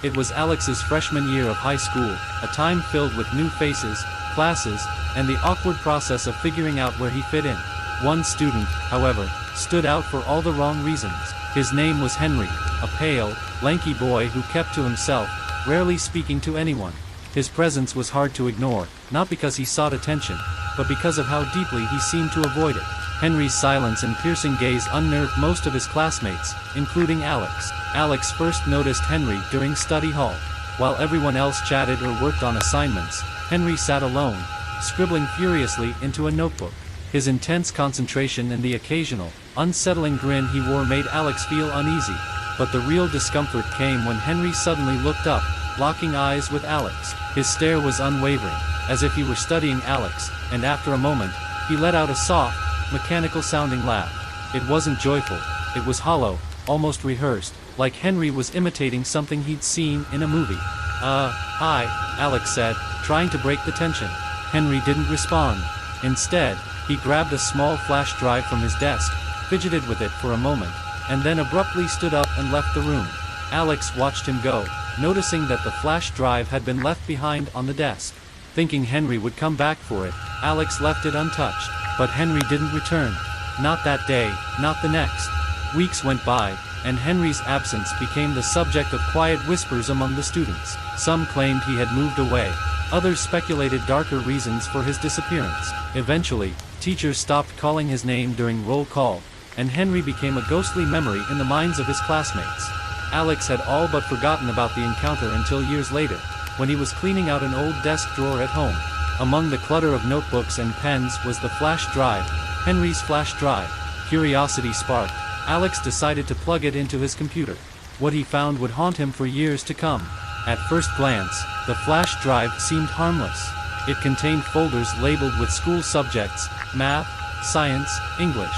It was Alex's freshman year of high school, a time filled with new faces, classes, and the awkward process of figuring out where he fit in. One student, however, stood out for all the wrong reasons. His name was Henry, a pale, lanky boy who kept to himself, rarely speaking to anyone. His presence was hard to ignore, not because he sought attention, but because of how deeply he seemed to avoid it. Henry's silence and piercing gaze unnerved most of his classmates, including Alex. Alex first noticed Henry during study hall. While everyone else chatted or worked on assignments, Henry sat alone, scribbling furiously into a notebook. His intense concentration and the occasional, unsettling grin he wore made Alex feel uneasy, but the real discomfort came when Henry suddenly looked up, locking eyes with Alex. His stare was unwavering, as if he were studying Alex, and after a moment, he let out a soft, mechanical-sounding laugh. It wasn't joyful, it was hollow, almost rehearsed, like Henry was imitating something he'd seen in a movie. Hi, Alex said, trying to break the tension. Henry didn't respond. Instead, he grabbed a small flash drive from his desk, fidgeted with it for a moment, and then abruptly stood up and left the room. Alex watched him go, noticing that the flash drive had been left behind on the desk. Thinking Henry would come back for it, Alex left it untouched. But Henry didn't return. Not that day, not the next. Weeks went by, and Henry's absence became the subject of quiet whispers among the students. Some claimed he had moved away. Others speculated darker reasons for his disappearance. Eventually, teachers stopped calling his name during roll call, and Henry became a ghostly memory in the minds of his classmates. Alex had all but forgotten about the encounter until years later, when he was cleaning out an old desk drawer at home. Among the clutter of notebooks and pens was the flash drive, Henry's flash drive. Curiosity sparked. Alex decided to plug it into his computer. What he found would haunt him for years to come. At first glance, the flash drive seemed harmless. It contained folders labeled with school subjects, math, science, English.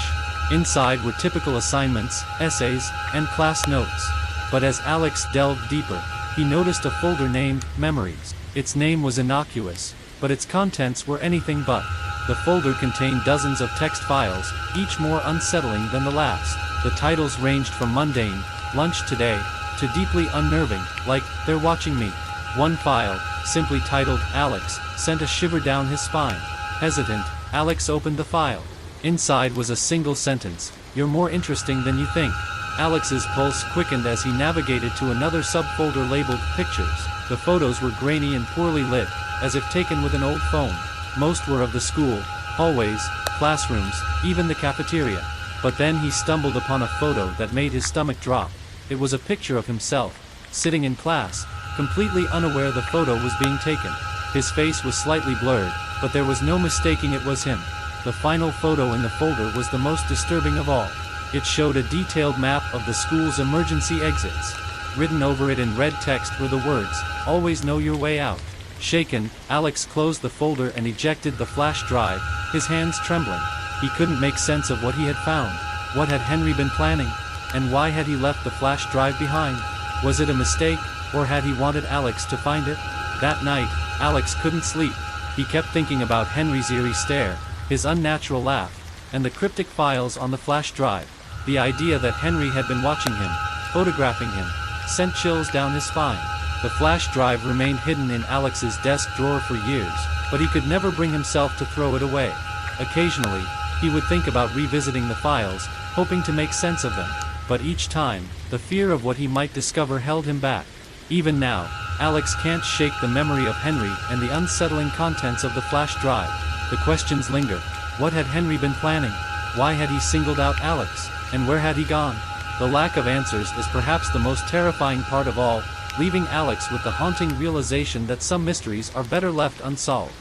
Inside were typical assignments, essays, and class notes. But as Alex delved deeper, he noticed a folder named Memories. Its name was innocuous, but its contents were anything but. The folder contained dozens of text files, each more unsettling than the last. The titles ranged from mundane, lunch today, to deeply unnerving, like, they're watching me. One file, simply titled Alex, sent a shiver down his spine. Hesitant, Alex opened the file. Inside was a single sentence, "You're more interesting than you think." Alex's pulse quickened as he navigated to another subfolder labeled Pictures. The photos were grainy and poorly lit, as if taken with an old phone. Most were of the school, hallways, classrooms, even the cafeteria. But then he stumbled upon a photo that made his stomach drop. It was a picture of himself, sitting in class, completely unaware the photo was being taken. His face was slightly blurred, but there was no mistaking it was him. The final photo in the folder was the most disturbing of all. It showed a detailed map of the school's emergency exits. Written over it in red text were the words, "Always know your way out." Shaken, Alex closed the folder and ejected the flash drive, his hands trembling. He couldn't make sense of what he had found. What had Henry been planning? And why had he left the flash drive behind? Was it a mistake, or had he wanted Alex to find it? That night, Alex couldn't sleep. He kept thinking about Henry's eerie stare, his unnatural laugh, and the cryptic files on the flash drive. The idea that Henry had been watching him, photographing him, sent chills down his spine. The flash drive remained hidden in Alex's desk drawer for years, but he could never bring himself to throw it away. Occasionally, he would think about revisiting the files, hoping to make sense of them, but each time, the fear of what he might discover held him back. Even now, Alex can't shake the memory of Henry and the unsettling contents of the flash drive. The questions linger. What had Henry been planning? Why had he singled out Alex? And where had he gone? The lack of answers is perhaps the most terrifying part of all, leaving Alex with the haunting realization that some mysteries are better left unsolved.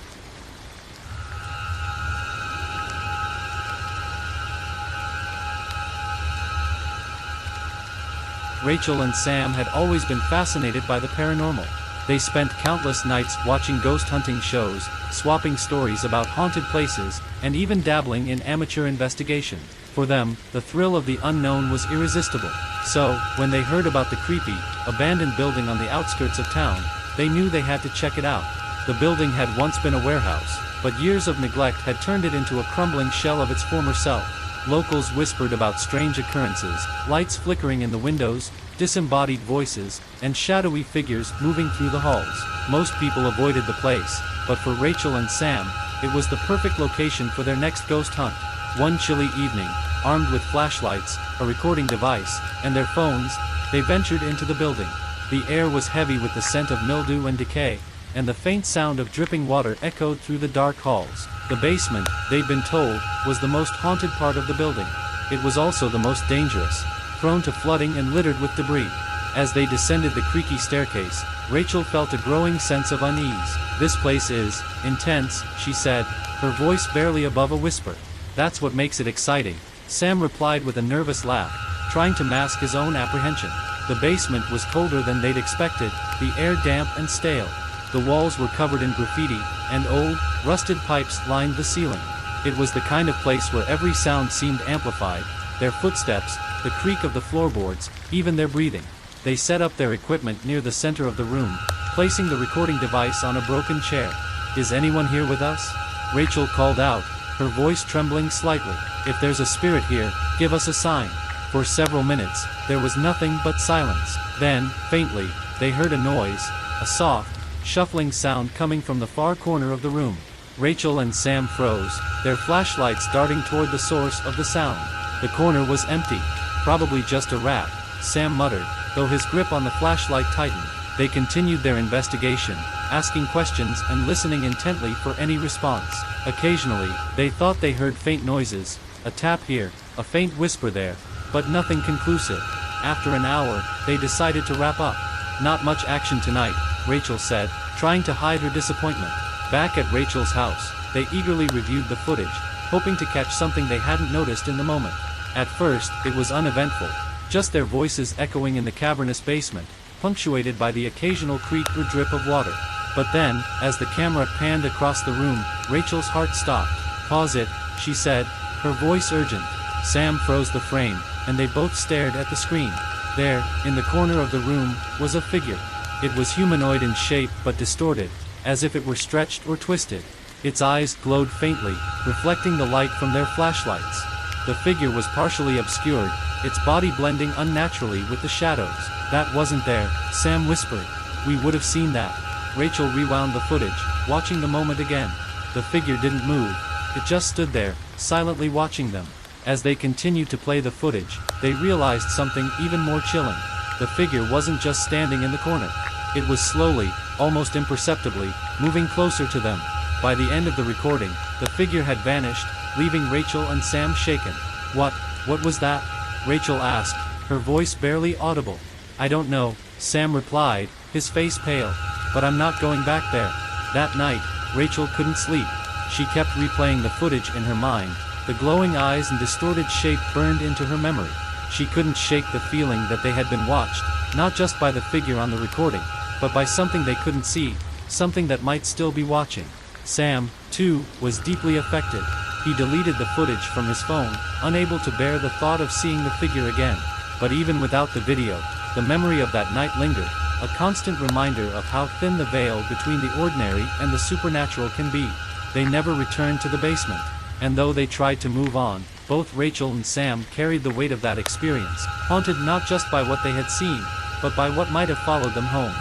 Rachel and Sam had always been fascinated by the paranormal. They spent countless nights watching ghost hunting shows, swapping stories about haunted places, and even dabbling in amateur investigation. For them, the thrill of the unknown was irresistible. So, when they heard about the creepy, abandoned building on the outskirts of town, they knew they had to check it out. The building had once been a warehouse, but years of neglect had turned it into a crumbling shell of its former self. Locals whispered about strange occurrences, lights flickering in the windows, disembodied voices, and shadowy figures moving through the halls. Most people avoided the place, but for Rachel and Sam, it was the perfect location for their next ghost hunt. One chilly evening, armed with flashlights, a recording device, and their phones, they ventured into the building. The air was heavy with the scent of mildew and decay, and the faint sound of dripping water echoed through the dark halls. The basement, they'd been told, was the most haunted part of the building. It was also the most dangerous, prone to flooding and littered with debris. As they descended the creaky staircase, Rachel felt a growing sense of unease. "This place is intense," she said, her voice barely above a whisper. "That's what makes it exciting," Sam replied with a nervous laugh, trying to mask his own apprehension. The basement was colder than they'd expected, the air damp and stale. The walls were covered in graffiti, and old, rusted pipes lined the ceiling. It was the kind of place where every sound seemed amplified, their footsteps, the creak of the floorboards, even their breathing. They set up their equipment near the center of the room, placing the recording device on a broken chair. "Is anyone here with us?" Rachel called out, her voice trembling slightly. "If there's a spirit here, give us a sign." For several minutes, there was nothing but silence. Then, faintly, they heard a noise, a soft, shuffling sound coming from the far corner of the room. Rachel and Sam froze, their flashlights darting toward the source of the sound. The corner was empty. "Probably just a rat," Sam muttered, though his grip on the flashlight tightened. They continued their investigation, asking questions and listening intently for any response. Occasionally, they thought they heard faint noises, a tap here, a faint whisper there, but nothing conclusive. After an hour, they decided to wrap up. "Not much action tonight," Rachel said, trying to hide her disappointment. Back at Rachel's house, they eagerly reviewed the footage, hoping to catch something they hadn't noticed in the moment. At first, it was uneventful, just their voices echoing in the cavernous basement, punctuated by the occasional creak or drip of water. But then, as the camera panned across the room, Rachel's heart stopped. "Pause it," she said, her voice urgent. Sam froze the frame, and they both stared at the screen. There, in the corner of the room, was a figure. It was humanoid in shape but distorted, as if it were stretched or twisted. Its eyes glowed faintly, reflecting the light from their flashlights. The figure was partially obscured, its body blending unnaturally with the shadows. "That wasn't there," Sam whispered. "We would have seen that." Rachel rewound the footage, watching the moment again. The figure didn't move, it just stood there, silently watching them. As they continued to play the footage, they realized something even more chilling. The figure wasn't just standing in the corner. It was slowly, almost imperceptibly, moving closer to them. By the end of the recording, the figure had vanished, leaving Rachel and Sam shaken. What was that?" Rachel asked, her voice barely audible. "I don't know," Sam replied, his face pale. "But I'm not going back there." That night, Rachel couldn't sleep. She kept replaying the footage in her mind. The glowing eyes and distorted shape burned into her memory. She couldn't shake the feeling that they had been watched, not just by the figure on the recording, but by something they couldn't see, something that might still be watching. Sam, too, was deeply affected. He deleted the footage from his phone, unable to bear the thought of seeing the figure again. But even without the video, the memory of that night lingered, a constant reminder of how thin the veil between the ordinary and the supernatural can be. They never returned to the basement. And though they tried to move on, both Rachel and Sam carried the weight of that experience, haunted not just by what they had seen, but by what might have followed them home.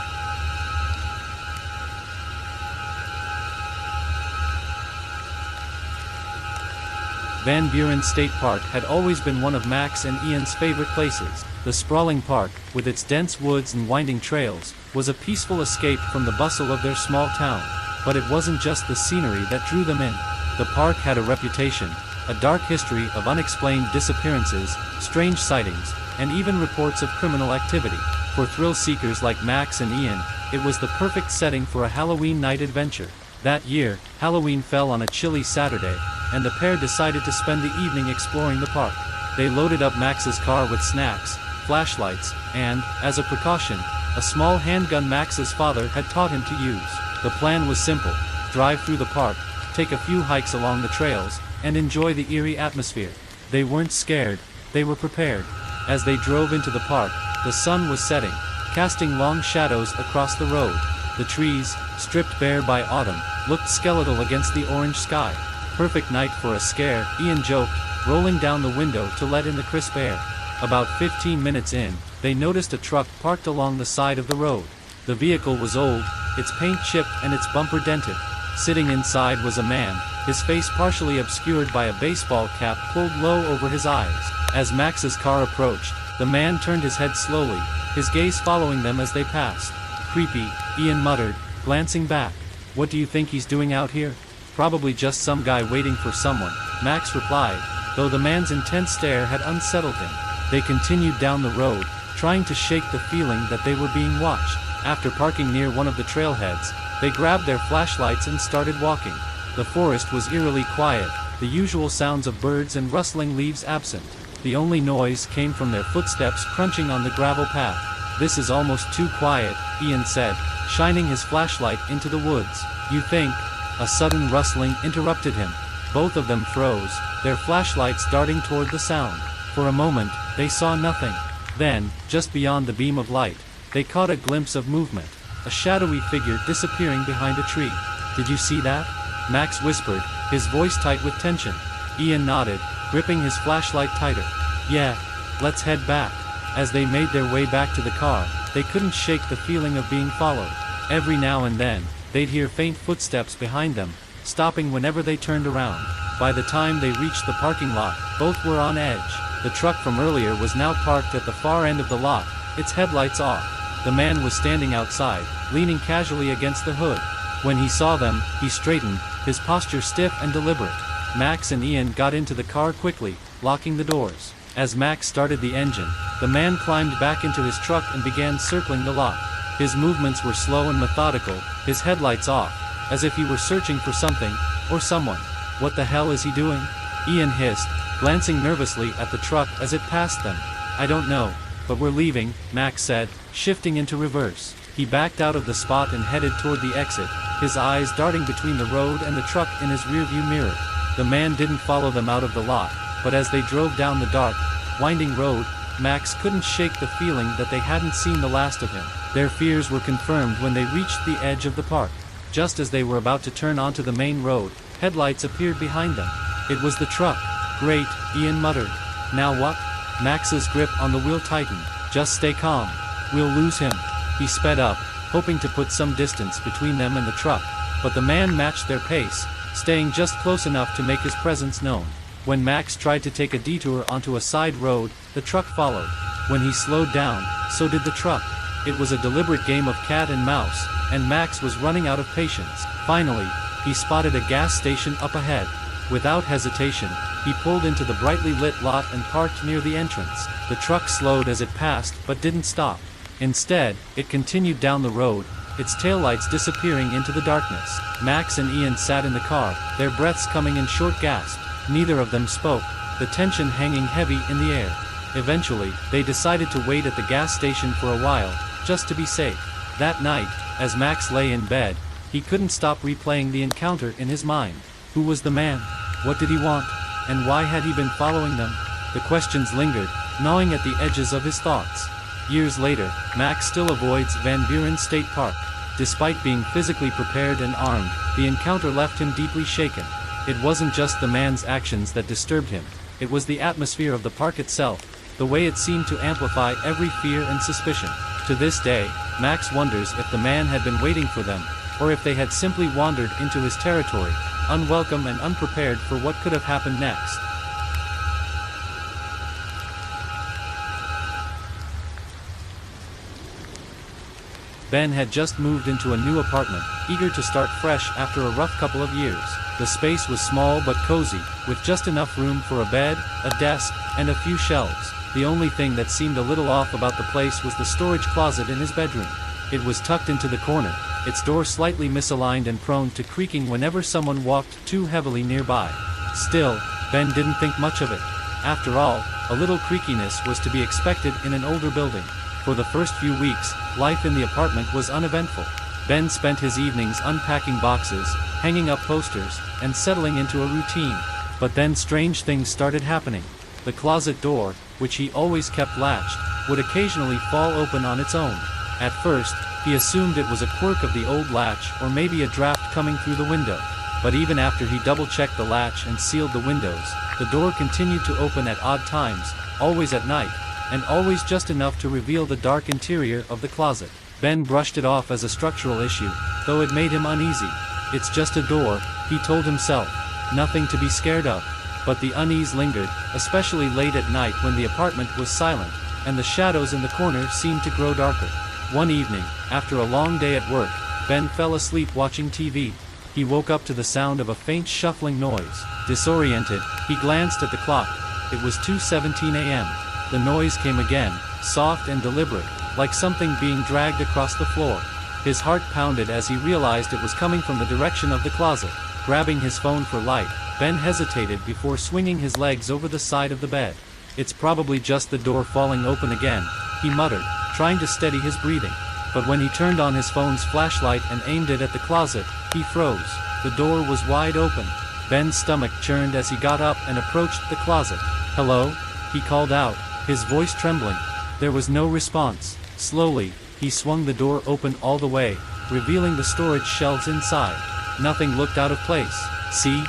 Van Buren State Park had always been one of Max and Ian's favorite places. The sprawling park, with its dense woods and winding trails, was a peaceful escape from the bustle of their small town. But it wasn't just the scenery that drew them in. The park had a reputation, a dark history of unexplained disappearances, strange sightings, and even reports of criminal activity. For thrill seekers like Max and Ian, it was the perfect setting for a Halloween night adventure. That year, Halloween fell on a chilly Saturday, and the pair decided to spend the evening exploring the park. They loaded up Max's car with snacks, flashlights, and, as a precaution, a small handgun Max's father had taught him to use. The plan was simple: drive through the park, take a few hikes along the trails, and enjoy the eerie atmosphere. They weren't scared, they were prepared. As they drove into the park, the sun was setting, casting long shadows across the road. The trees, stripped bare by autumn, looked skeletal against the orange sky. "Perfect night for a scare," Ian joked, rolling down the window to let in the crisp air. About 15 minutes in, they noticed a truck parked along the side of the road. The vehicle was old, its paint chipped and its bumper dented. Sitting inside was a man, his face partially obscured by a baseball cap pulled low over his eyes. As Max's car approached, the man turned his head slowly, his gaze following them as they passed. "Creepy," Ian muttered, glancing back. "What do you think he's doing out here?" "Probably just some guy waiting for someone," Max replied, though the man's intense stare had unsettled him. They continued down the road, trying to shake the feeling that they were being watched. After parking near one of the trailheads, they grabbed their flashlights and started walking. The forest was eerily quiet, the usual sounds of birds and rustling leaves absent. The only noise came from their footsteps crunching on the gravel path. "This is almost too quiet," Ian said, shining his flashlight into the woods. "You think?" A sudden rustling interrupted him. Both of them froze, their flashlights darting toward the sound. For a moment, they saw nothing. Then, just beyond the beam of light, they caught a glimpse of movement, a shadowy figure disappearing behind a tree. "Did you see that?" Max whispered, his voice tight with tension. Ian nodded, gripping his flashlight tighter. "Yeah, let's head back." As they made their way back to the car, they couldn't shake the feeling of being followed. Every now and then, they'd hear faint footsteps behind them, stopping whenever they turned around. By the time they reached the parking lot, both were on edge. The truck from earlier was now parked at the far end of the lot, its headlights off. The man was standing outside, leaning casually against the hood. When he saw them, he straightened, his posture stiff and deliberate. Max and Ian got into the car quickly, locking the doors. As Max started the engine, the man climbed back into his truck and began circling the lot. His movements were slow and methodical, his headlights off, as if he were searching for something, or someone. "What the hell is he doing?" Ian hissed, glancing nervously at the truck as it passed them. "I don't know, but we're leaving," Max said, shifting into reverse. He backed out of the spot and headed toward the exit, his eyes darting between the road and the truck in his rearview mirror. The man didn't follow them out of the lot, but as they drove down the dark, winding road, Max couldn't shake the feeling that they hadn't seen the last of him. Their fears were confirmed when they reached the edge of the park. Just as they were about to turn onto the main road, headlights appeared behind them. It was the truck. "Great," Ian muttered. "Now what?" Max's grip on the wheel tightened. "Just stay calm. We'll lose him." He sped up, hoping to put some distance between them and the truck, but the man matched their pace, staying just close enough to make his presence known. When Max tried to take a detour onto a side road, the truck followed. When he slowed down, so did the truck. It was a deliberate game of cat and mouse, and Max was running out of patience. Finally, he spotted a gas station up ahead. Without hesitation, he pulled into the brightly lit lot and parked near the entrance. The truck slowed as it passed but didn't stop. Instead, it continued down the road, its taillights disappearing into the darkness. Max and Ian sat in the car, their breaths coming in short gasps. Neither of them spoke, the tension hanging heavy in the air. Eventually, they decided to wait at the gas station for a while, just to be safe. That night, as Max lay in bed, he couldn't stop replaying the encounter in his mind. Who was the man? What did he want? And why had he been following them? The questions lingered, gnawing at the edges of his thoughts. Years later, Max still avoids Van Buren State Park. Despite being physically prepared and armed, the encounter left him deeply shaken. It wasn't just the man's actions that disturbed him, it was the atmosphere of the park itself, the way it seemed to amplify every fear and suspicion. To this day, Max wonders if the man had been waiting for them, or if they had simply wandered into his territory, unwelcome and unprepared for what could have happened next. Ben had just moved into a new apartment, eager to start fresh after a rough couple of years. The space was small but cozy, with just enough room for a bed, a desk, and a few shelves. The only thing that seemed a little off about the place was the storage closet in his bedroom. It was tucked into the corner, its door slightly misaligned and prone to creaking whenever someone walked too heavily nearby. Still, Ben didn't think much of it. After all, a little creakiness was to be expected in an older building. For the first few weeks, life in the apartment was uneventful. Ben spent his evenings unpacking boxes, hanging up posters, and settling into a routine. But then strange things started happening. The closet door, which he always kept latched, would occasionally fall open on its own. At first, he assumed it was a quirk of the old latch or maybe a draft coming through the window. But even after he double-checked the latch and sealed the windows, the door continued to open at odd times, always at night. and always just enough to reveal the dark interior of the closet. Ben brushed it off as a structural issue, though it made him uneasy. It's just a door, he told himself. Nothing to be scared of. But the unease lingered, especially late at night when the apartment was silent, and the shadows in the corner seemed to grow darker. One evening, after a long day at work, Ben fell asleep watching TV. He woke up to the sound of a faint shuffling noise. Disoriented, he glanced at the clock. It was 2:17 a.m. The noise came again, soft and deliberate, like something being dragged across the floor. His heart pounded as he realized it was coming from the direction of the closet. Grabbing his phone for light, Ben hesitated before swinging his legs over the side of the bed. It's probably just the door falling open again, he muttered, trying to steady his breathing. But when he turned on his phone's flashlight and aimed it at the closet, he froze. The door was wide open. Ben's stomach churned as he got up and approached the closet. "Hello?" he called out, his voice trembling. There was no response. Slowly, he swung the door open all the way, revealing the storage shelves inside. Nothing looked out of place. "See?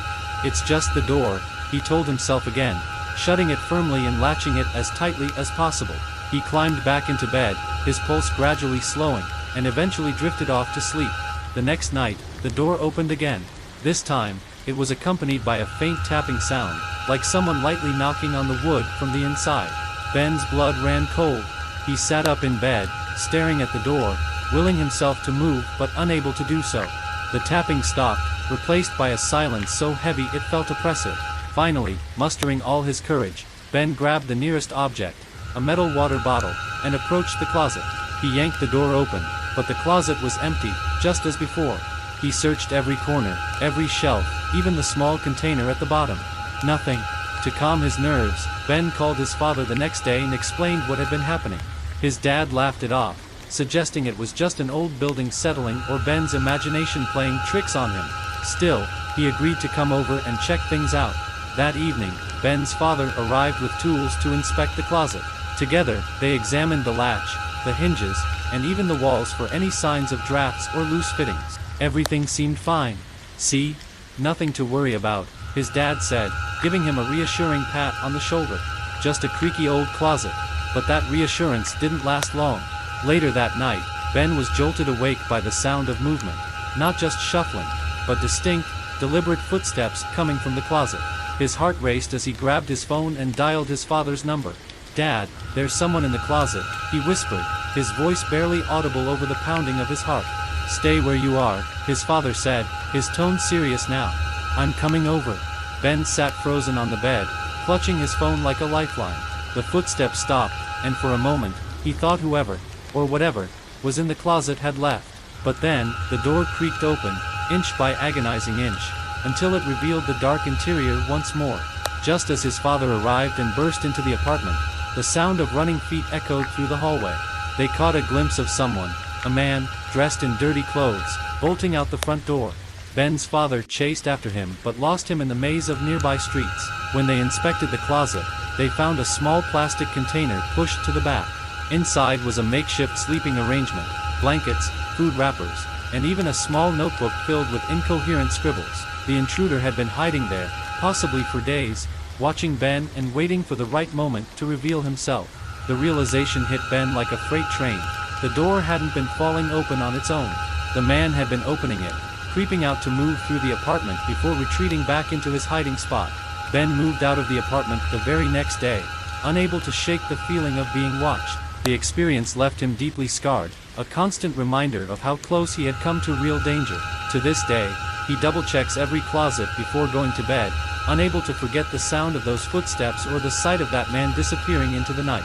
It's just the door," he told himself again, shutting it firmly and latching it as tightly as possible. He climbed back into bed, his pulse gradually slowing, and eventually drifted off to sleep. The next night, the door opened again. This time, it was accompanied by a faint tapping sound, like someone lightly knocking on the wood from the inside. Ben's blood ran cold. He sat up in bed, staring at the door, willing himself to move but unable to do so. The tapping stopped, replaced by a silence so heavy it felt oppressive. Finally, mustering all his courage, Ben grabbed the nearest object, a metal water bottle, and approached the closet. He yanked the door open, but the closet was empty, just as before. He searched every corner, every shelf, even the small container at the bottom. Nothing. To calm his nerves, Ben called his father the next day and explained what had been happening. His dad laughed it off, suggesting it was just an old building settling or Ben's imagination playing tricks on him. Still, he agreed to come over and check things out. That evening, Ben's father arrived with tools to inspect the closet. Together, they examined the latch, the hinges, and even the walls for any signs of drafts or loose fittings. Everything seemed fine. "See? Nothing to worry about," his dad said, giving him a reassuring pat on the shoulder. Just a creaky old closet. But that reassurance didn't last long. Later that night, Ben was jolted awake by the sound of movement. Not just shuffling, but distinct, deliberate footsteps coming from the closet. His heart raced as he grabbed his phone and dialed his father's number. "Dad, there's someone in the closet," he whispered, his voice barely audible over the pounding of his heart. "Stay where you are," his father said, his tone serious now. "I'm coming over." Ben sat frozen on the bed, clutching his phone like a lifeline. The footsteps stopped, and for a moment, he thought whoever, or whatever, was in the closet had left. But then, the door creaked open, inch by agonizing inch, until it revealed the dark interior once more. Just as his father arrived and burst into the apartment, the sound of running feet echoed through the hallway. They caught a glimpse of someone, a man, dressed in dirty clothes, bolting out the front door. Ben's father chased after him but lost him in the maze of nearby streets. When they inspected the closet, they found a small plastic container pushed to the back. Inside was a makeshift sleeping arrangement, blankets, food wrappers, and even a small notebook filled with incoherent scribbles. The intruder had been hiding there, possibly for days, watching Ben and waiting for the right moment to reveal himself. The realization hit Ben like a freight train. The door hadn't been falling open on its own. The man had been opening it, creeping out to move through the apartment before retreating back into his hiding spot. Ben moved out of the apartment the very next day, unable to shake the feeling of being watched. The experience left him deeply scarred, a constant reminder of how close he had come to real danger. To this day, he double-checks every closet before going to bed, unable to forget the sound of those footsteps or the sight of that man disappearing into the night.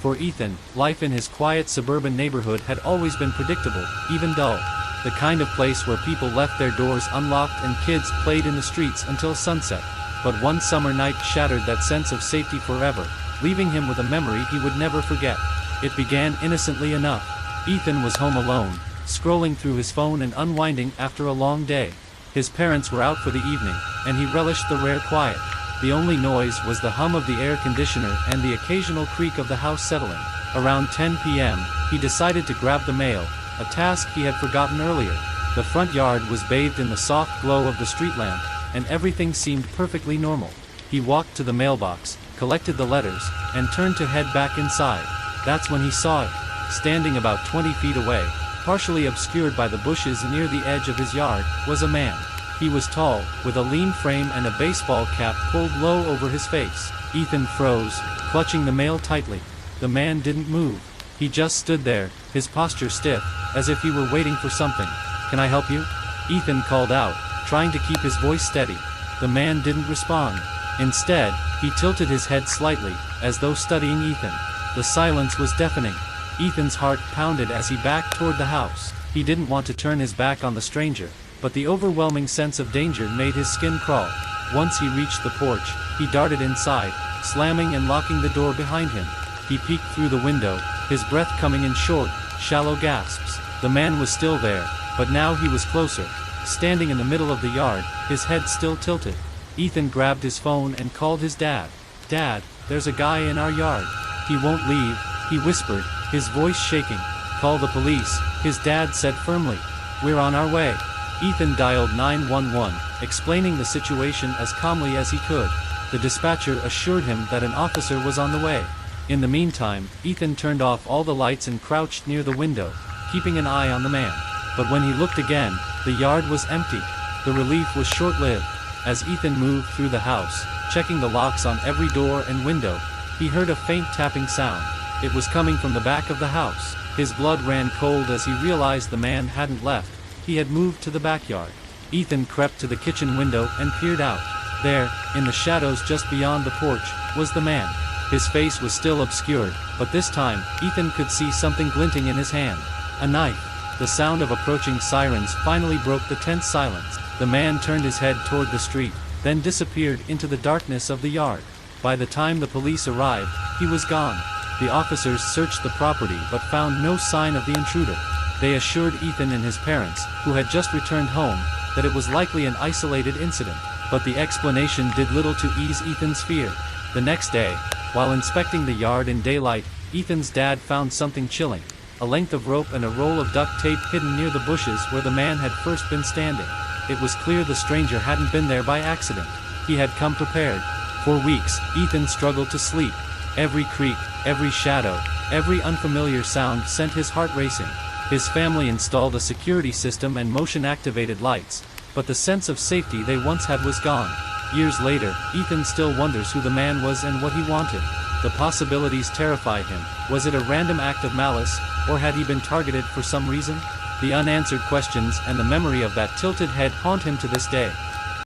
For Ethan, life in his quiet suburban neighborhood had always been predictable, even dull. The kind of place where people left their doors unlocked and kids played in the streets until sunset. But one summer night shattered that sense of safety forever, leaving him with a memory he would never forget. It began innocently enough. Ethan was home alone, scrolling through his phone and unwinding after a long day. His parents were out for the evening, and he relished the rare quiet. The only noise was the hum of the air conditioner and the occasional creak of the house settling. Around 10 p.m., he decided to grab the mail, a task he had forgotten earlier. The front yard was bathed in the soft glow of the street lamp, and everything seemed perfectly normal. He walked to the mailbox, collected the letters, and turned to head back inside. That's when he saw it. Standing about 20 feet away, partially obscured by the bushes near the edge of his yard, was a man. He was tall, with a lean frame and a baseball cap pulled low over his face. Ethan froze, clutching the mail tightly. The man didn't move. He just stood there, his posture stiff, as if he were waiting for something. "Can I help you?" Ethan called out, trying to keep his voice steady. The man didn't respond. Instead, he tilted his head slightly, as though studying Ethan. The silence was deafening. Ethan's heart pounded as he backed toward the house. He didn't want to turn his back on the stranger, but the overwhelming sense of danger made his skin crawl. Once he reached the porch, he darted inside, slamming and locking the door behind him. He peeked through the window, his breath coming in short, shallow gasps. The man was still there, but now he was closer, standing in the middle of the yard, his head still tilted. Ethan grabbed his phone and called his dad. "Dad, there's a guy in our yard. He won't leave," he whispered, his voice shaking. "Call the police," his dad said firmly. "We're on our way." Ethan dialed 911, explaining the situation as calmly as he could. The dispatcher assured him that an officer was on the way. In the meantime, Ethan turned off all the lights and crouched near the window, keeping an eye on the man. But when he looked again, the yard was empty. The relief was short-lived. As Ethan moved through the house, checking the locks on every door and window, he heard a faint tapping sound. It was coming from the back of the house. His blood ran cold as he realized the man hadn't left. He had moved to the backyard. Ethan crept to the kitchen window and peered out. There, in the shadows just beyond the porch, was the man. His face was still obscured, but this time, Ethan could see something glinting in his hand. A knife. The sound of approaching sirens finally broke the tense silence. The man turned his head toward the street, then disappeared into the darkness of the yard. By the time the police arrived, he was gone. The officers searched the property but found no sign of the intruder. They assured Ethan and his parents, who had just returned home, that it was likely an isolated incident. But the explanation did little to ease Ethan's fear. The next day, while inspecting the yard in daylight, Ethan's dad found something chilling. A length of rope and a roll of duct tape hidden near the bushes where the man had first been standing. It was clear the stranger hadn't been there by accident. He had come prepared. For weeks, Ethan struggled to sleep. Every creak, every shadow, every unfamiliar sound sent his heart racing. His family installed a security system and motion-activated lights, but the sense of safety they once had was gone. Years later, Ethan still wonders who the man was and what he wanted. The possibilities terrify him. Was it a random act of malice, or had he been targeted for some reason? The unanswered questions and the memory of that tilted head haunt him to this day.